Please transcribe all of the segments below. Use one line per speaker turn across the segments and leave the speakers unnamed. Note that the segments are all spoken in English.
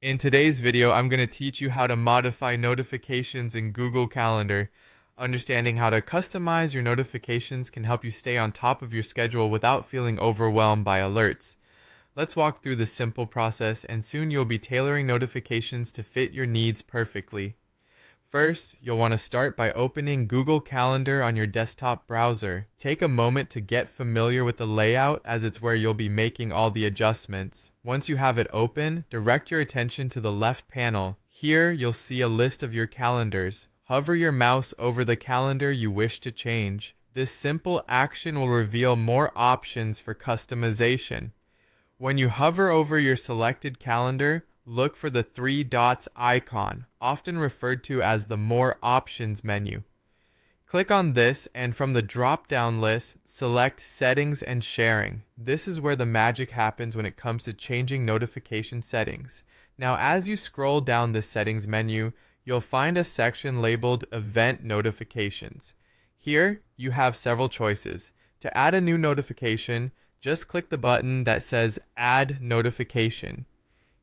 In today's video, I'm going to teach you how to modify notifications in Google Calendar. Understanding how to customize your notifications can help you stay on top of your schedule without feeling overwhelmed by alerts. Let's walk through the simple process, and soon you'll be tailoring notifications to fit your needs perfectly. First, you'll want to start by opening Google Calendar on your desktop browser. Take a moment to get familiar with the layout, as it's where you'll be making all the adjustments. Once you have it open, direct your attention to the left panel. Here, you'll see a list of your calendars. Hover your mouse over the calendar you wish to change. This simple action will reveal more options for customization. When you hover over your selected calendar, look for the three dots icon, often referred to as the More Options menu. Click on this, and from the drop-down list, select Settings and Sharing. This is where the magic happens when it comes to changing notification settings. Now, as you scroll down the settings menu, you'll find a section labeled Event Notifications. Here, you have several choices. To add a new notification, just click the button that says Add Notification.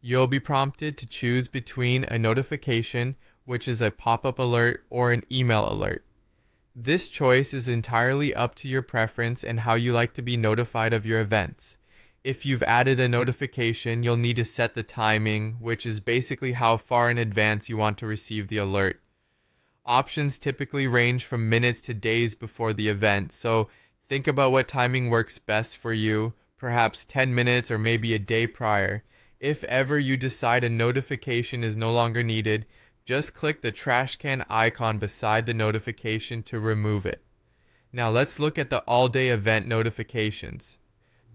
You'll be prompted to choose between a notification, which is a pop-up alert, or an email alert. This choice is entirely up to your preference and how you like to be notified of your events. If you've added a notification, you'll need to set the timing, which is basically how far in advance you want to receive the alert. Options typically range from minutes to days before the event, so think about what timing works best for you, perhaps 10 minutes or maybe a day prior. If ever you decide a notification is no longer needed, just click the trash can icon beside the notification to remove it. Now let's look at the all-day event notifications.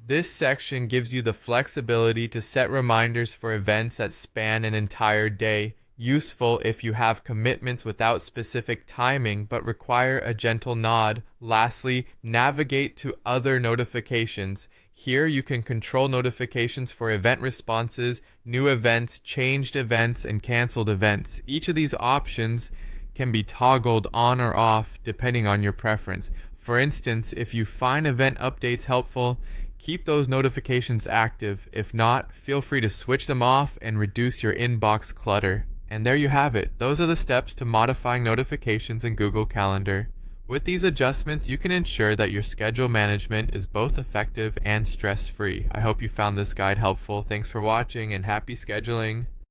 This section gives you the flexibility to set reminders for events that span an entire day, useful if you have commitments without specific timing but require a gentle nod. Lastly, navigate to other notifications. Here you can control notifications for event responses, new events, changed events, and canceled events. Each of these options can be toggled on or off depending on your preference. For instance, if you find event updates helpful, keep those notifications active. If not, feel free to switch them off and reduce your inbox clutter. And there you have it. Those are the steps to modifying notifications in Google Calendar. With these adjustments, you can ensure that your schedule management is both effective and stress-free. I hope you found this guide helpful. Thanks for watching and happy scheduling.